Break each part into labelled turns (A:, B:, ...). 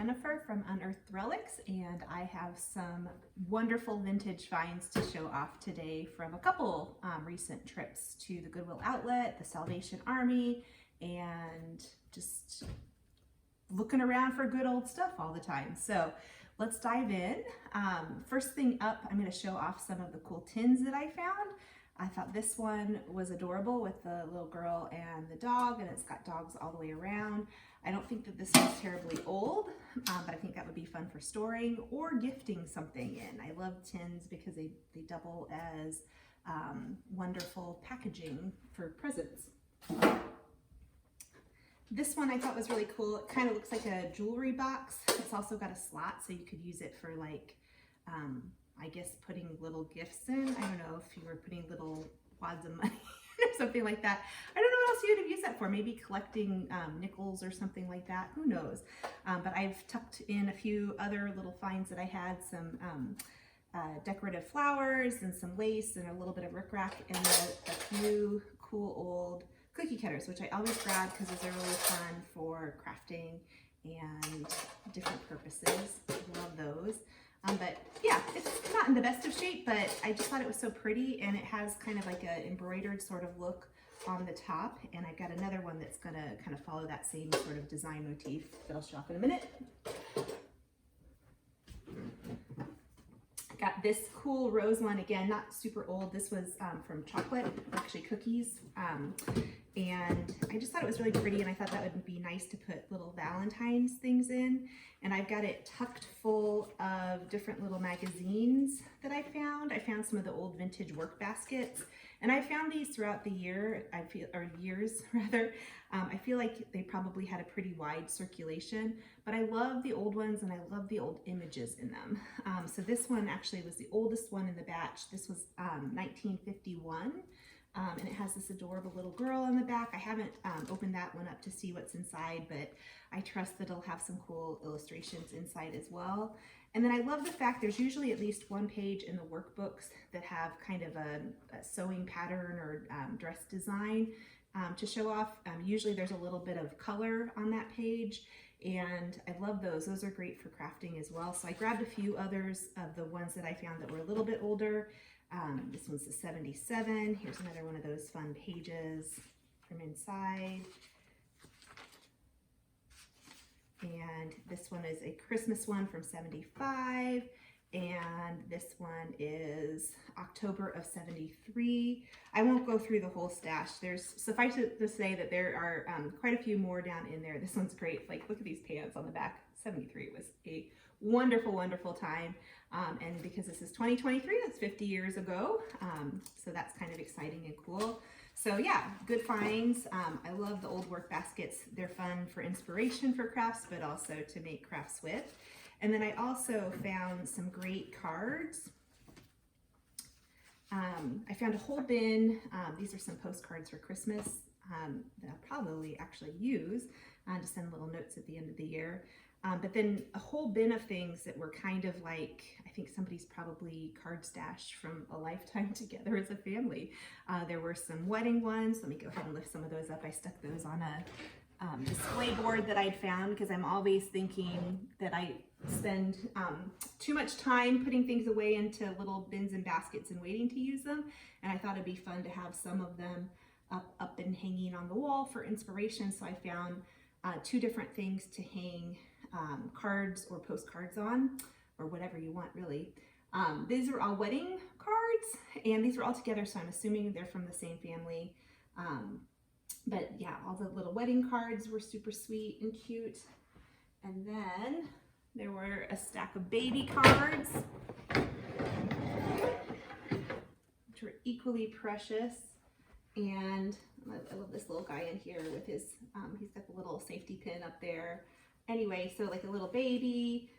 A: Jennifer from Unearthed Relics, and I have some wonderful vintage finds to show off today from a couple recent trips to the Goodwill Outlet, the Salvation Army, and just looking around for good old stuff all the time. So let's dive in. First thing up, I'm going to show off some of the cool tins that I found. I thought this one was adorable with the little girl and the dog, and it's got dogs all the way around. I don't think that this one's terribly old, but I think that would be fun for storing or gifting something in. I love tins because they double as wonderful packaging for presents. This one I thought was really cool. It kind of looks like a jewelry box. It's also got a slot, so you could use it for like, I guess putting little gifts in. I don't know if you were putting little wads of money or something like that. I don't know what else you would have used that for. Maybe collecting nickels or something like that. Who knows? But I've tucked in a few other little finds that I had. Some decorative flowers and some lace and a little bit of rickrack, and a few cool old cookie cutters, which I always grab because those are really fun for crafting and different purposes. Love those. But yeah, it's not in the best of shape, but I just thought it was so pretty, and it has kind of like an embroidered sort of look on the top, and I've got another one that's gonna kind of follow that same sort of design motif that I'll show off in a minute. Got this cool rose one, again, not super old. This was from chocolate, actually cookies. And I just thought it was really pretty, and I thought that would be nice to put little Valentine's things in. And I've got it tucked full of different little magazines that I found. I found some of the old vintage work baskets, and I found these throughout the year, years rather. I feel like they probably had a pretty wide circulation, but I love the old ones and I love the old images in them. So this one actually was the oldest one in the batch. This was 1951. And it has this adorable little girl on the back. I haven't opened that one up to see what's inside, but I trust that it'll have some cool illustrations inside as well. And then I love the fact there's usually at least one page in the workbooks that have kind of a sewing pattern or dress design to show off. Usually there's a little bit of color on that page, and I love those. Those are great for crafting as well. So I grabbed a few others of the ones that I found that were a little bit older. This one's the 77. Here's another one of those fun pages from inside. And this one is a Christmas one from 75. And this one is October of 73. I won't go through the whole stash. Suffice it to say that there are quite a few more down in there. This one's great. Like, look at these pants on the back. 73 was a wonderful, wonderful time. And because this is 2023, that's 50 years ago. So that's kind of exciting and cool. So yeah, good finds. I love the old work baskets. They're fun for inspiration for crafts, but also to make crafts with. And then I also found some great cards. I found a whole bin. These are some postcards for Christmas that I'll probably actually use to send little notes at the end of the year. But then a whole bin of things that were kind of like, I think somebody's probably card stashed from a lifetime together as a family. There were some wedding ones. Let me go ahead and lift some of those up. I stuck those on a display board that I'd found because I'm always thinking that I spend too much time putting things away into little bins and baskets and waiting to use them. And I thought it'd be fun to have some of them up and hanging on the wall for inspiration. So I found two different things to hang cards or postcards on, or whatever you want really. These are all wedding cards, and these are all together, so I'm assuming they're from the same family. But yeah, all the little wedding cards were super sweet and cute. And then there were a stack of baby cards, which were equally precious. And I love this little guy in here with his, he's got the little safety pin up there. Anyway, so like a little baby,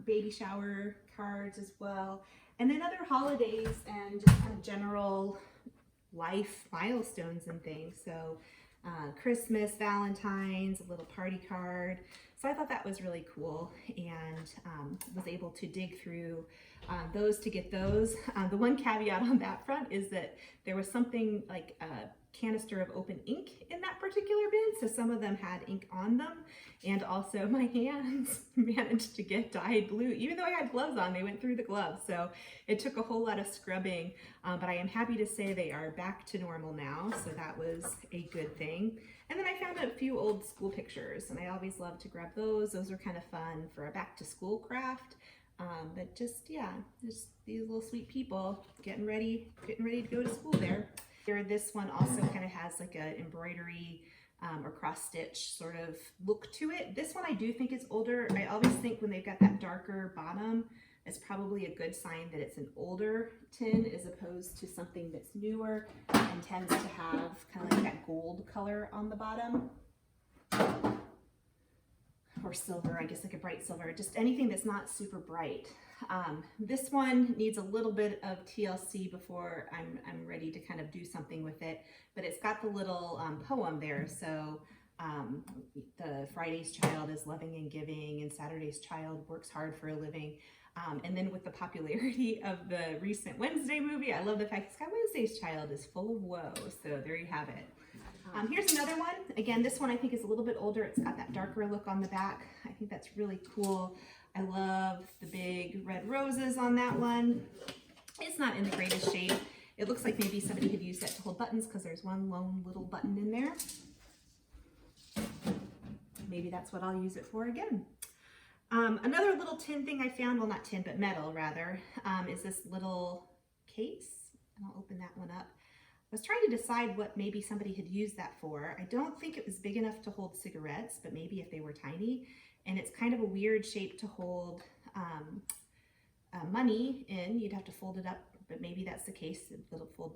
A: baby shower cards as well. And then other holidays and just kind of general life milestones and things. So Christmas, Valentine's, a little party card. So I thought that was really cool, and was able to dig through those to get those. The one caveat on that front is that there was something like canister of open ink in that particular bin, so some of them had ink on them, and also my hands managed to get dyed blue. Even though I had gloves on, they went through the gloves, so it took a whole lot of scrubbing, but I am happy to say they are back to normal now, so that was a good thing. And then I found a few old school pictures, and I always love to grab those. Those are kind of fun for a back to school craft. But just, yeah, just these little sweet people getting ready to go to school there. Here, this one also kind of has like a embroidery or cross stitch sort of look to it. This one I do think is older. I always think when they've got that darker bottom, it's probably a good sign that it's an older tin as opposed to something that's newer and tends to have kind of like that gold color on the bottom. Or silver, I guess like a bright silver, just anything that's not super bright. This one needs a little bit of TLC before I'm ready to kind of do something with it, but it's got the little poem there. So the Friday's child is loving and giving, and Saturday's child works hard for a living. And then with the popularity of the recent Wednesday movie, I love the fact it's got Wednesday's child is full of woe. So there you have it. Here's another one. Again, this one I think is a little bit older. It's got that darker look on the back. I think that's really cool. I love the big red roses on that one. It's not in the greatest shape. It looks like maybe somebody could use that to hold buttons because there's one lone little button in there. Maybe that's what I'll use it for again. Another little tin thing I found, well not tin, but metal rather, is this little case. And I'll open that one up. I was trying to decide what maybe somebody had used that for. I don't think it was big enough to hold cigarettes, but maybe if they were tiny. And it's kind of a weird shape to hold money in. You'd have to fold it up, but maybe that's the case. It'll fold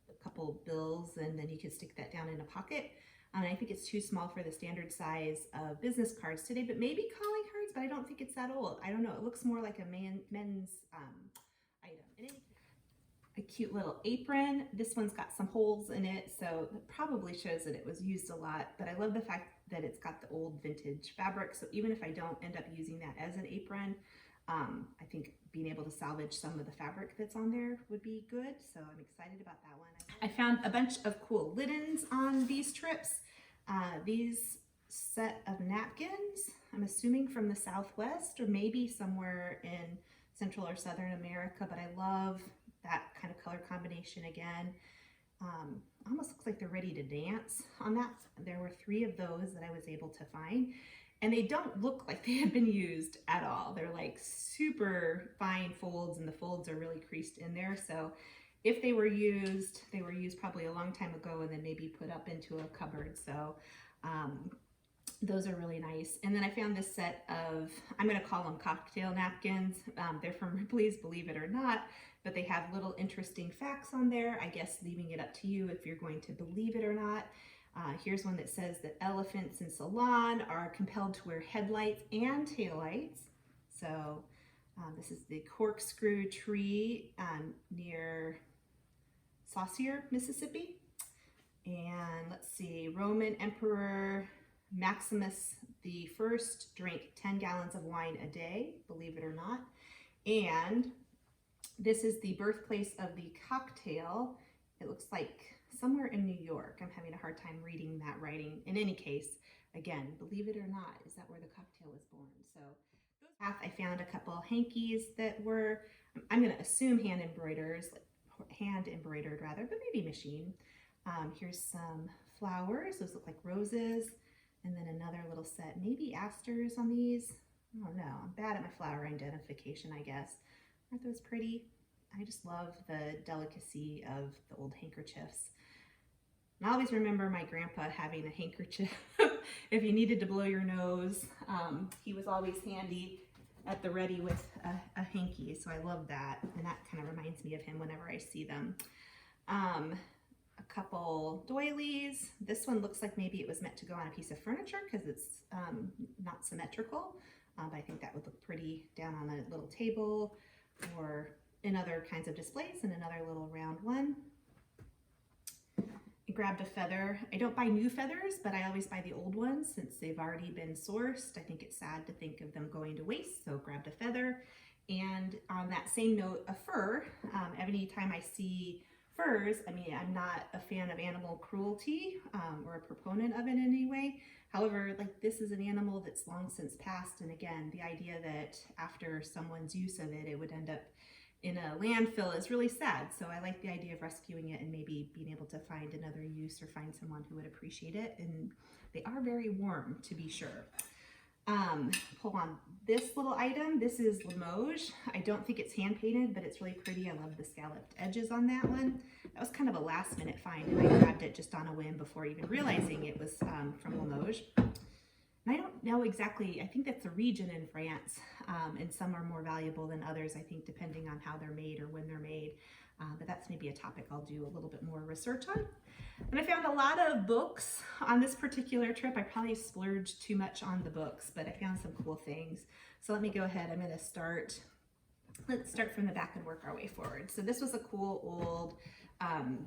A: a couple bills and then you could stick that down in a pocket. And I think it's too small for the standard size of business cards today, but maybe calling cards, but I don't think it's that old. I don't know. It looks more like a men's item. A cute little apron. This one's got some holes in it, so it probably shows that it was used a lot, but I love the fact that it's got the old vintage fabric, so even if I don't end up using that as an apron, I think being able to salvage some of the fabric that's on there would be good, so I'm excited about that one. I found a bunch of cool linens on these trips. These set of napkins, I'm assuming from the Southwest or maybe somewhere in Central or Southern America, but I love that kind of color combination again. Almost looks like they're ready to dance on that. There were 3 of those that I was able to find, and they don't look like they have been used at all. They're like super fine folds, and the folds are really creased in there. So if they were used probably a long time ago and then maybe put up into a cupboard. So those are really nice. And then I found this set of, I'm going to call them cocktail napkins. They're from Ripley's, believe it or not, but they have little interesting facts on there. I guess leaving it up to you if you're going to believe it or not. Here's one that says that elephants in Ceylon are compelled to wear headlights and taillights. So this is the corkscrew tree near Saucier, Mississippi. And let's see, Roman Emperor Maximus I drank 10 gallons of wine a day, believe it or not. And this is the birthplace of the cocktail. It looks like somewhere in New York. I'm having a hard time reading that writing. In any case, again, believe it or not, is that where the cocktail was born? So I found a couple hankies that were, I'm going to assume hand embroidered rather, but maybe machine. Here's some flowers. Those look like roses. And then another little set, maybe asters on these. I don't know. I'm bad at my flower identification, I guess. Aren't those pretty? I just love the delicacy of the old handkerchiefs. And I always remember my grandpa having a handkerchief. If you needed to blow your nose, he was always handy at the ready with a hanky. So I love that. And that kind of reminds me of him whenever I see them. A couple doilies. This one looks like maybe it was meant to go on a piece of furniture because it's not symmetrical. But I think that would look pretty down on a little table or in other kinds of displays. And another little round one. I grabbed a feather. I don't buy new feathers, but I always buy the old ones since they've already been sourced. I think it's sad to think of them going to waste, so grabbed a feather. And on that same note, a fur. Every time I see furs, I mean, I'm not a fan of animal cruelty or a proponent of it in any way. However, like this is an animal that's long since passed, and again, the idea that after someone's use of it, it would end up in a landfill is really sad. So I like the idea of rescuing it and maybe being able to find another use or find someone who would appreciate it. And they are very warm, to be sure. Pull on this little item. This is Limoges. I don't think it's hand painted, but it's really pretty. I love the scalloped edges on that one. That was kind of a last minute find, and I grabbed it just on a whim before even realizing it was from Limoges. And I don't know exactly, I think that's a region in France, and some are more valuable than others, I think, depending on how they're made or when they're made. But that's maybe a topic I'll do a little bit more research on. And I found a lot of books on this particular trip. I probably splurged too much on the books, but I found some cool things. So let me go ahead. I'm going to let's start from the back and work our way forward. So this was a cool old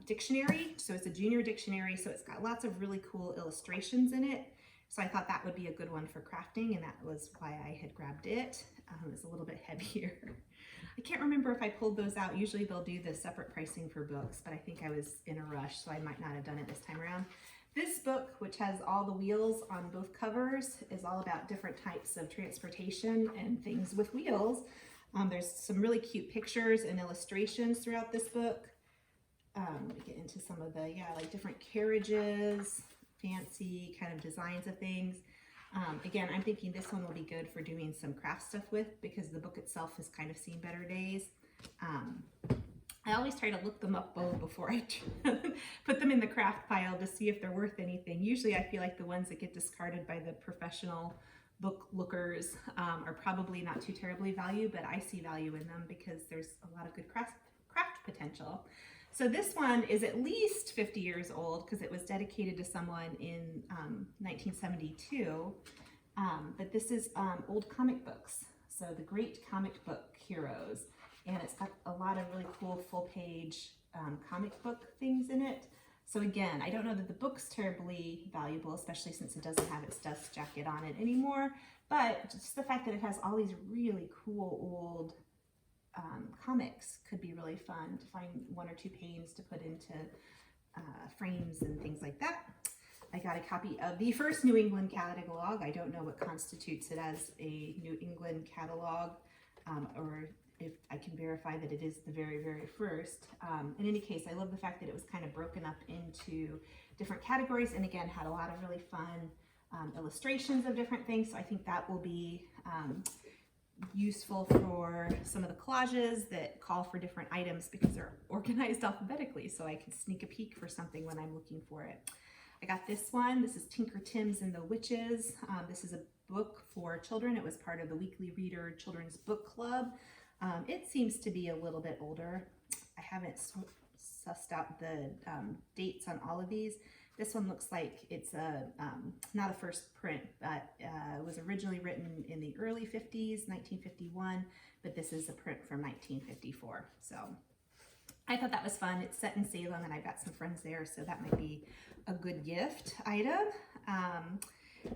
A: dictionary. So it's a junior dictionary. So it's got lots of really cool illustrations in it. So I thought that would be a good one for crafting, and that was why I had grabbed it. It's a little bit heavier. I can't remember if I pulled those out. Usually they'll do the separate pricing for books, but I think I was in a rush, so I might not have done it this time around. This book, which has all the wheels on both covers, is all about different types of transportation and things with wheels. There's some really cute pictures and illustrations throughout this book. We get into some of the, like different carriages, fancy kind of designs of things. Again, I'm thinking this one will be good for doing some craft stuff with, because the book itself has kind of seen better days. I always try to look them up both before I put them in the craft pile to see if they're worth anything. Usually I feel like the ones that get discarded by the professional book lookers are probably not too terribly valued, but I see value in them because there's a lot of good craft potential. So this one is at least 50 years old because it was dedicated to someone in 1972. But this is old comic books. So the Great Comic Book Heroes. And it's got a lot of really cool full page comic book things in it. So again, I don't know that the book's terribly valuable, especially since it doesn't have its dust jacket on it anymore. But just the fact that it has all these really cool old comics could be really fun to find one or two pages to put into frames and things like that. I got a copy of the first New England catalog. I don't know what constitutes it as a New England catalog, or if I can verify that it is the very, very first. In any case, I love the fact that it was kind of broken up into different categories, and again, had a lot of really fun illustrations of different things. So I think that will be useful for some of the collages that call for different items because they're organized alphabetically, so I can sneak a peek for something when I'm looking for it. I got this one. This is Tinker Timms and the Witches. This is a book for children. It was part of the Weekly Reader Children's Book Club. It seems to be a little bit older. I haven't sussed out the dates on all of these. This one looks like it's not a first print, but it was originally written in the early 50s, 1951, but this is a print from 1954. So I thought that was fun. It's set in Salem, and I've got some friends there, so that might be a good gift item.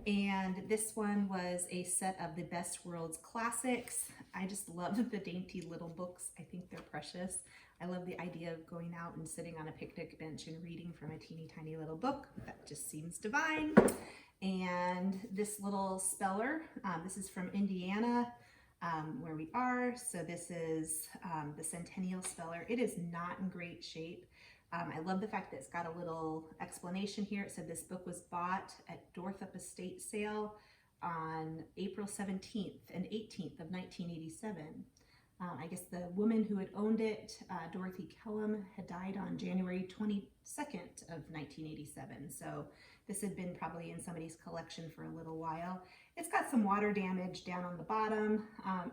A: And this one was a set of the Best Worlds Classics. I just love the dainty little books. I think they're precious. I love the idea of going out and sitting on a picnic bench and reading from a teeny tiny little book. That just seems divine. And this little speller, this is from Indiana, where we are. So this is the Centennial Speller. It is not in great shape. I love the fact that it's got a little explanation here. It said this book was bought at Dorthup Estate sale on April 17th and 18th of 1987. I guess the woman who had owned it, Dorothy Kellum, had died on January 22nd of 1987. So this had been probably in somebody's collection for a little while. It's got some water damage down on the bottom.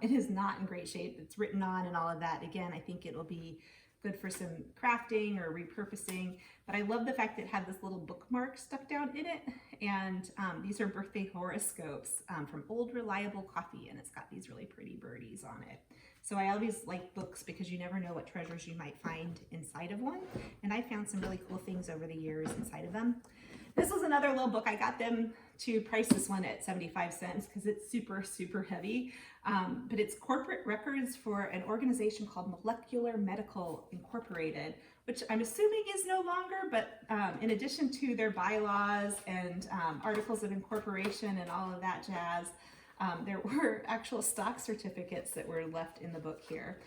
A: It is not in great shape. It's written on and all of that. Again, I think it'll be good for some crafting or repurposing, but I love the fact that it had this little bookmark stuck down in it. And these are birthday horoscopes from Old Reliable Coffee, and it's got these really pretty birdies on it. So I always like books because you never know what treasures you might find inside of one. And I found some really cool things over the years inside of them. This was another little book. I got them to price this one at 75 cents because it's super, super heavy. But it's corporate records for an organization called Molecular Medical Incorporated, which I'm assuming is no longer, but in addition to their bylaws and articles of incorporation and all of that jazz, there were actual stock certificates that were left in the book here.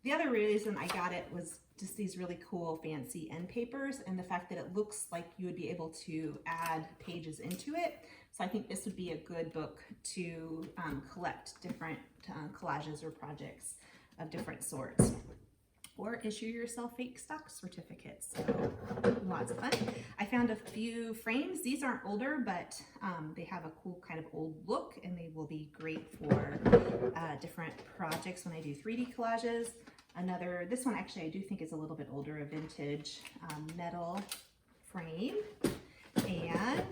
A: The other reason I got it was just these really cool fancy end papers and the fact that it looks like you would be able to add pages into it. So I think this would be a good book to collect different collages or projects of different sorts, or issue yourself fake stock certificates. So lots of fun. I found a few frames. These aren't older, but they have a cool kind of old look, and they will be great for different projects when I do 3D collages. This one actually I do think is a little bit older, a vintage metal frame, and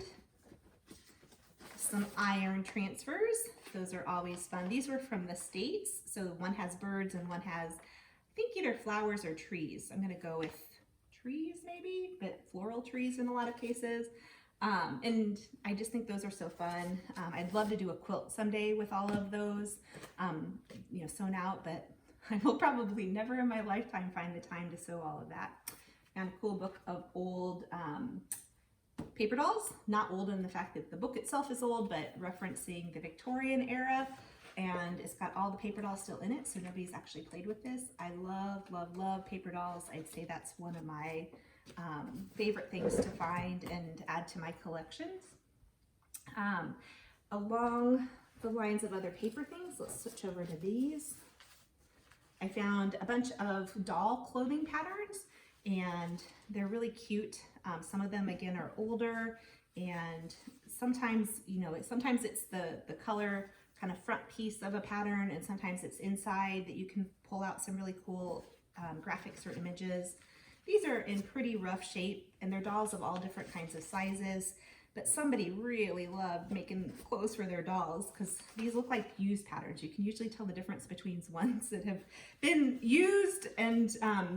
A: some iron transfers. Those are always fun. These were from the States, so one has birds and one has, I think, either flowers or trees. I'm gonna go with trees maybe, but floral trees in a lot of cases. And I just think those are so fun. I'd love to do a quilt someday with all of those, you know, sewn out, but I will probably never in my lifetime find the time to sew all of that. And a cool book of old paper dolls, not old in the fact that the book itself is old, but referencing the Victorian era, and it's got all the paper dolls still in it, so nobody's actually played with this. I love, love, love paper dolls. I'd say that's one of my favorite things to find and add to my collections. Along the lines of other paper things, let's switch over to these. I found a bunch of doll clothing patterns, and they're really cute. Some of them, again, are older, and sometimes, you know, sometimes it's the color kind of front piece of a pattern, and sometimes it's inside that you can pull out some really cool graphics or images. These are in pretty rough shape, and they're dolls of all different kinds of sizes, but somebody really loved making clothes for their dolls because these look like used patterns. You can usually tell the difference between ones that have been used and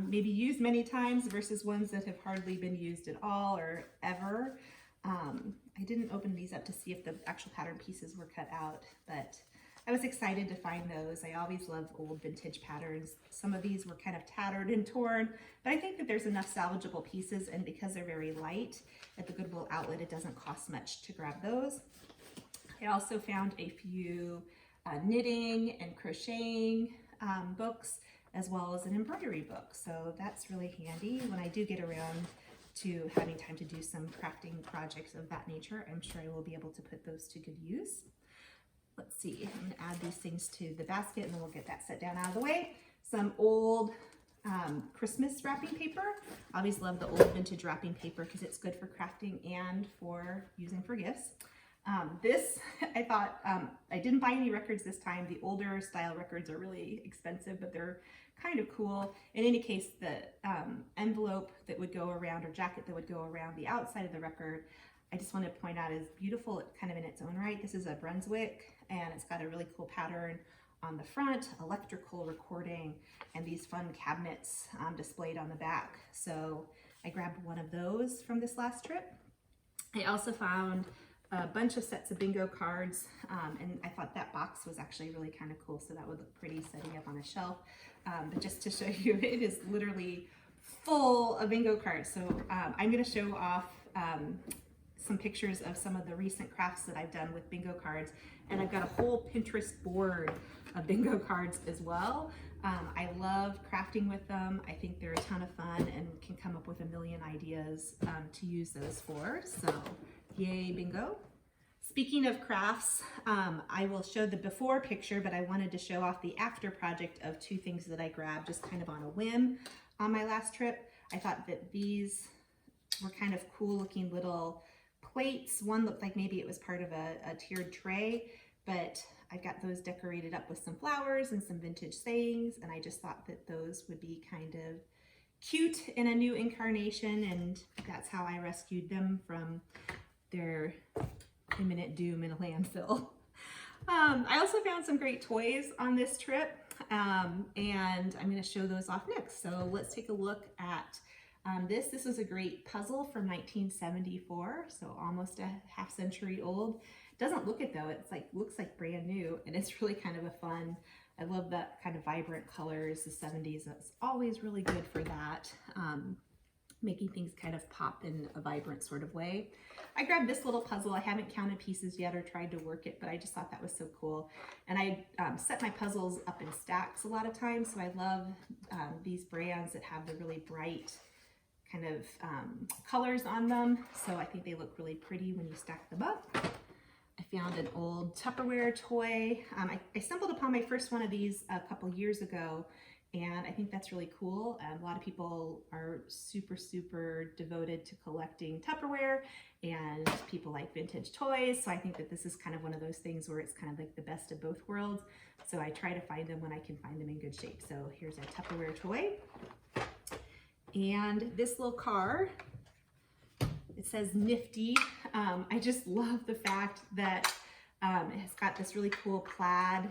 A: maybe used many times versus ones that have hardly been used at all or ever. I didn't open these up to see if the actual pattern pieces were cut out, but I was excited to find those. I always love old vintage patterns. Some of these were kind of tattered and torn, but I think that there's enough salvageable pieces, and because they're very light at the Goodwill Outlet, it doesn't cost much to grab those. I also found a few knitting and crocheting books, as well as an embroidery book. So that's really handy when I do get around to having time to do some crafting projects of that nature. I'm sure I will be able to put those to good use. Let's see, I'm gonna add these things to the basket and then we'll get that set down out of the way. Some old Christmas wrapping paper. I always love the old vintage wrapping paper because it's good for crafting and for using for gifts. This, I thought, I didn't buy any records this time. The older style records are really expensive, but they're kind of cool. In any case, the envelope that would go around, or jacket that would go around the outside of the record, I just want to point out is beautiful, kind of in its own right. This is a Brunswick, and it's got a really cool pattern on the front, electrical recording, and these fun cabinets displayed on the back. So I grabbed one of those from this last trip. I also found a bunch of sets of bingo cards, and I thought that box was actually really kind of cool, so that would look pretty setting up on a shelf. But just to show you, it is literally full of bingo cards. So I'm going to show off some pictures of some of the recent crafts that I've done with bingo cards, and I've got a whole Pinterest board of bingo cards as well. I love crafting with them. I think they're a ton of fun and can come up with a million ideas to use those for. So yay, bingo. Speaking of crafts, I will show the before picture, but I wanted to show off the after project of two things that I grabbed just kind of on a whim on my last trip. I thought that these were kind of cool looking little plates. One looked like maybe it was part of a tiered tray, but I've got those decorated up with some flowers and some vintage sayings, and I just thought that those would be kind of cute in a new incarnation, and that's how I rescued them from their imminent doom in a landfill. I also found some great toys on this trip, and I'm going to show those off next. So let's take a look at This was a great puzzle from 1974, so almost a half century old. Doesn't look it though, it's like looks like brand new, and it's really kind of a fun. I love that kind of vibrant colors, the 70s. It's always really good for that, making things kind of pop in a vibrant sort of way. I grabbed this little puzzle. I haven't counted pieces yet or tried to work it, but I just thought that was so cool. And I set my puzzles up in stacks a lot of times, so I love these brands that have the really bright kind of colors on them. So I think they look really pretty when you stack them up. I found an old Tupperware toy. I stumbled upon my first one of these a couple years ago, and I think that's really cool. A lot of people are super, super devoted to collecting Tupperware, and people like vintage toys. So I think that this is kind of one of those things where it's kind of like the best of both worlds. So I try to find them when I can find them in good shape. So here's a Tupperware toy. And this little car, it says Nifty. I just love the fact that it's got this really cool plaid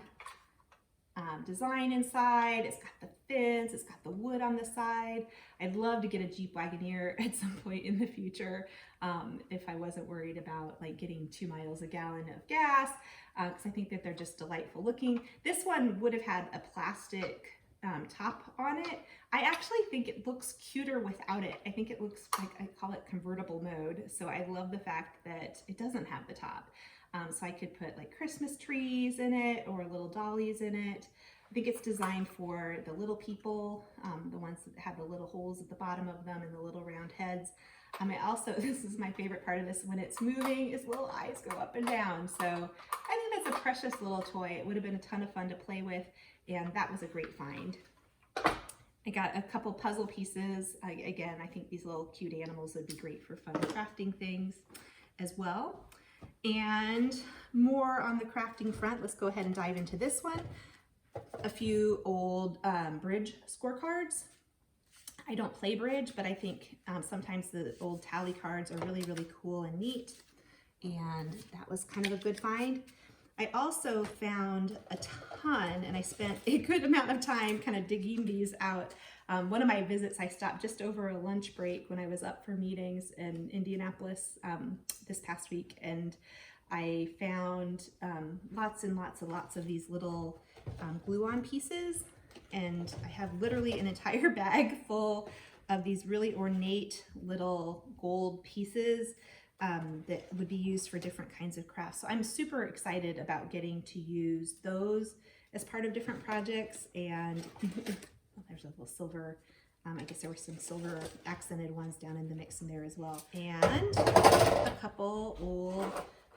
A: design inside. It's got the fins, it's got the wood on the side. I'd love to get a Jeep Wagoneer at some point in the future if I wasn't worried about like getting 2 miles a gallon of gas, because I think that they're just delightful looking. This one would have had a plastic top on it. I actually think it looks cuter without it. I think it looks like, I call it convertible mode. So I love the fact that it doesn't have the top. So I could put like Christmas trees in it or little dollies in it. I think it's designed for the little people, the ones that have the little holes at the bottom of them and the little round heads. I also, this is my favorite part of this, when it's moving, its little eyes go up and down. So I think that's a precious little toy. It would have been a ton of fun to play with, and that was a great find. I got a couple puzzle pieces. Again, I think these little cute animals would be great for fun crafting things as well. And more on the crafting front, let's go ahead and dive into this one. A few old bridge scorecards. I don't play bridge, but I think sometimes the old tally cards are really, really cool and neat. And that was kind of a good find. I also found a ton, and I spent a good amount of time kind of digging these out. One of my visits, I stopped just over a lunch break when I was up for meetings in Indianapolis this past week, and I found lots and lots of these little glue-on pieces, and I have literally an entire bag full of these really ornate little gold pieces that would be used for different kinds of crafts. So I'm super excited about getting to use those as part of different projects. And oh, there's a little silver, I guess there were some silver accented ones down in the mix in there as well. And a couple old,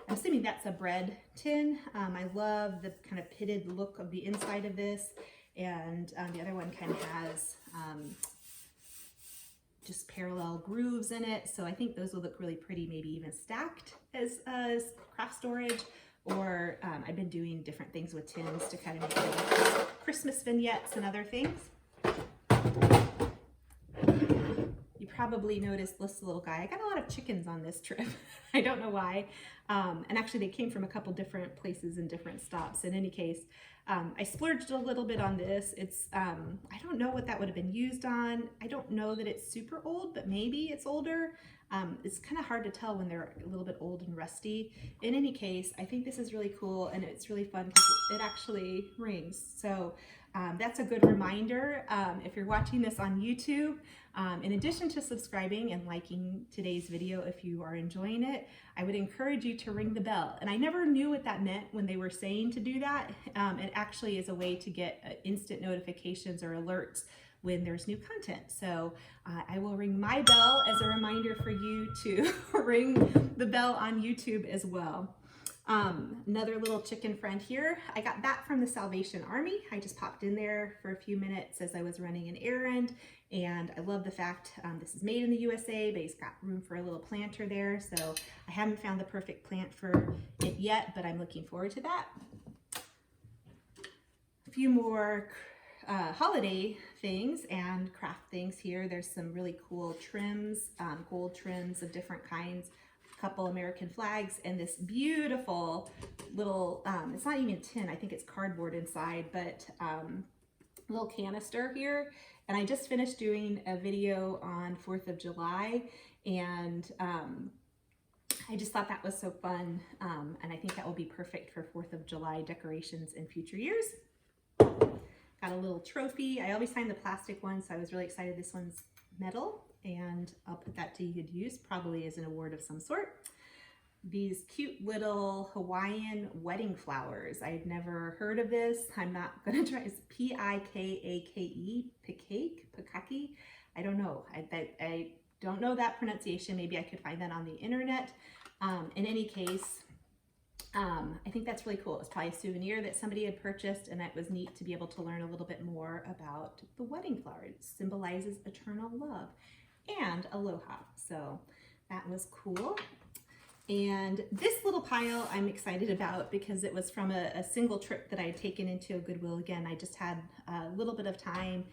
A: I'm assuming that's a bread tin. I love the kind of pitted look of the inside of this. And the other one kind of has just parallel grooves in it. So I think those will look really pretty, maybe even stacked as craft storage. Or I've been doing different things with tins to kind of make Christmas vignettes and other things. You probably noticed this little guy. I got a lot of chickens on this trip. I don't know why. And actually they came from a couple different places and different stops. In any case, I splurged a little bit on this. It's, I don't know what that would have been used on. I don't know that it's super old, but maybe it's older. It's kind of hard to tell when they're a little bit old and rusty. In any case, I think this is really cool, and it's really fun because it actually rings. So that's a good reminder. If you're watching this on YouTube, in addition to subscribing and liking today's video, if you are enjoying it, I would encourage you to ring the bell. And I never knew what that meant when they were saying to do that. It actually is a way to get instant notifications or alerts when there's new content. So I will ring my bell as a reminder for you to ring the bell on YouTube as well. Another little chicken friend here. I got that from the Salvation Army. I just popped in there for a few minutes as I was running an errand, and I love the fact this is made in the USA, but he's got room for a little planter there. So I haven't found the perfect plant for it yet, but I'm looking forward to that. A few more holiday things and craft things here. There's some really cool trims, gold trims of different kinds, a couple American flags, and this beautiful little, it's not even tin, I think it's cardboard inside, but little canister here. And I just finished doing a video on 4th of July, and I just thought that was so fun, and I think that will be perfect for 4th of July decorations in future years. Got a little trophy. I always find the plastic one, so I was really excited. This one's metal, and I'll put that to good use, probably as an award of some sort. These cute little Hawaiian wedding flowers. I've never heard of this. I'm not gonna try. It's P-I-K-A-K-E, Pikake. I don't know. I don't know that pronunciation. Maybe I could find that on the internet. In any case, I think that's really cool. It was probably a souvenir that somebody had purchased, and it was neat to be able to learn a little bit more about the wedding flower. It symbolizes eternal love and aloha. So that was cool. And this little pile I'm excited about because it was from a single trip that I had taken into a Goodwill. Again, I just had a little bit of time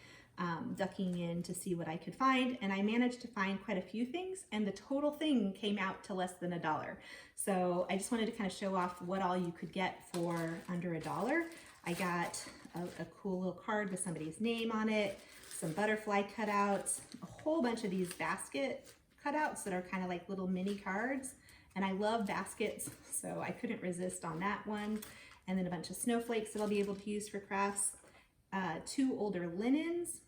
A: ducking in to see what I could find, and I managed to find quite a few things, and the total thing came out to less than $1. So I just wanted to kind of show off what all you could get for under $1. I got a cool little card with somebody's name on it, some butterfly cutouts, a whole bunch of these basket cutouts that are kind of like little mini cards. And I love baskets, so I couldn't resist on that one. And then a bunch of snowflakes that I'll be able to use for crafts. 2 older linens.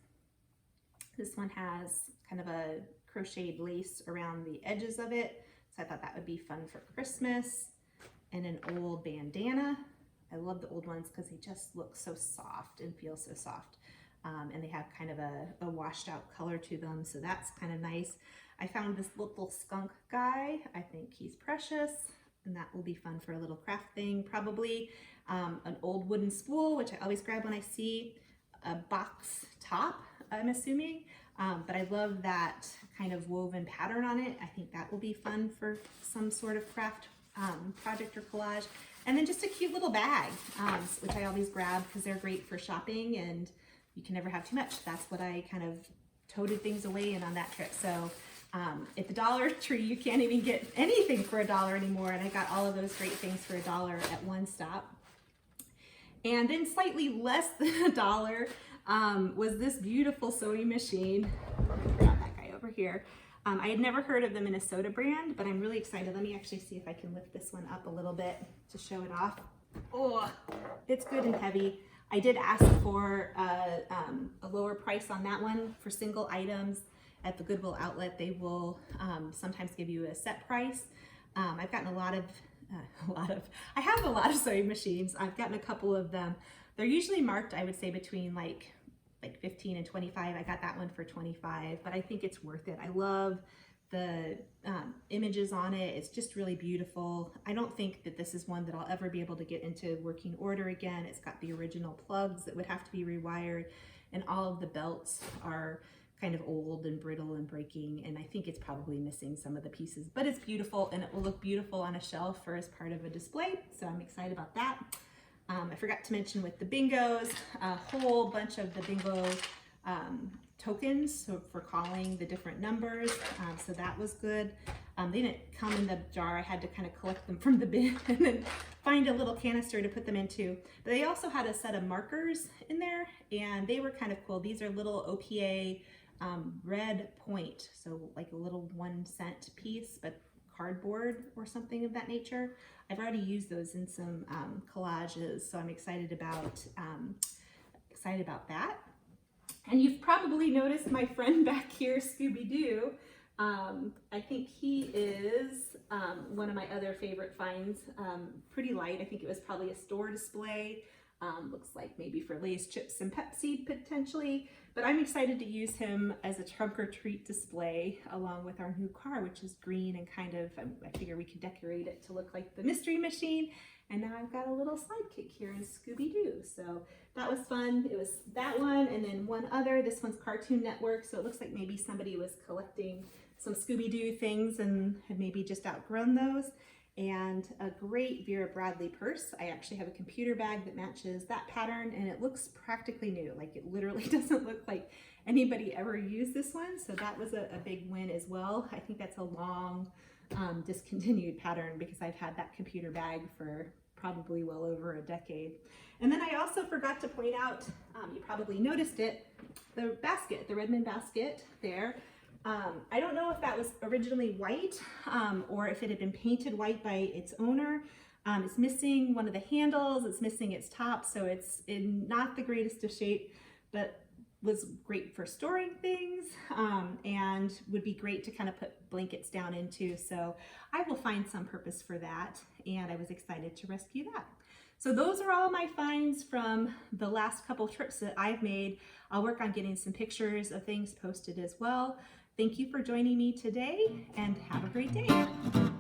A: This one has kind of a crocheted lace around the edges of it, so I thought that would be fun for Christmas. And an old bandana. I love the old ones because they just look so soft and feel so soft. And they have kind of a washed out color to them, so that's kind of nice. I found this little skunk guy. I think he's precious, and that will be fun for a little craft thing probably. An old wooden spool, which I always grab when I see a box top, I'm assuming. But I love that kind of woven pattern on it. I think that will be fun for some sort of craft project or collage. And then just a cute little bag, which I always grab because they're great for shopping and you can never have too much. That's what I kind of toted things away in on that trip. So at the Dollar Tree, you can't even get anything for $1 anymore. And I got all of those great things for $1 at one stop. And then slightly less than $1 was this beautiful sewing machine. I got that guy over here. I had never heard of the Minnesota brand, but I'm really excited. Let me actually see if I can lift this one up a little bit to show it off. Oh, it's good and heavy. I did ask for a lower price on that one for single items. At the Goodwill Outlet, they will sometimes give you a set price. I've gotten I have a lot of sewing machines. I've gotten a couple of them. They're usually marked, I would say, between like 15 and 25. I got that one for 25, but I think it's worth it. I love the images on it. It's just really beautiful. I don't think that this is one that I'll ever be able to get into working order again. It's got the original plugs that would have to be rewired, and all of the belts are kind of old and brittle and breaking, and I think it's probably missing some of the pieces, but it's beautiful and it will look beautiful on a shelf or as part of a display, so I'm excited about that. I forgot to mention with the bingos, a whole bunch of the bingo tokens, so for calling the different numbers, so that was good. They didn't come in the jar. I had to kind of collect them from the bin and then find a little canister to put them into. But they also had a set of markers in there, and they were kind of cool. These are little OPA red point, so like a little 1-cent piece, but cardboard or something of that nature. I've already used those in some collages, so I'm excited about that. And you've probably noticed my friend back here, Scooby Doo. I think he is one of my other favorite finds. Pretty light. I think it was probably a store display. Looks like maybe for Lay's chips and Pepsi potentially, but I'm excited to use him as a trunk or treat display along with our new car, which is green and kind of, I figure we could decorate it to look like the Mystery Machine. And now I've got a little sidekick here in Scooby Doo. So that was fun. It was that one and then one other. This one's Cartoon Network, so it looks like maybe somebody was collecting some Scooby Doo things and had maybe just outgrown those. And a great Vera Bradley purse. I actually have a computer bag that matches that pattern, and it looks practically new. Like, it literally doesn't look like anybody ever used this one, so that was a big win as well. I think that's a long discontinued pattern because I've had that computer bag for probably well over a decade. And then I also forgot to point out, you probably noticed it, the basket, the Redmond basket there. I don't know if that was originally white or if it had been painted white by its owner. It's missing one of the handles, it's missing its top, so it's in not the greatest of shape, but was great for storing things and would be great to kind of put blankets down into. So I will find some purpose for that, and I was excited to rescue that. So those are all my finds from the last couple trips that I've made. I'll work on getting some pictures of things posted as well. Thank you for joining me today, and have a great day.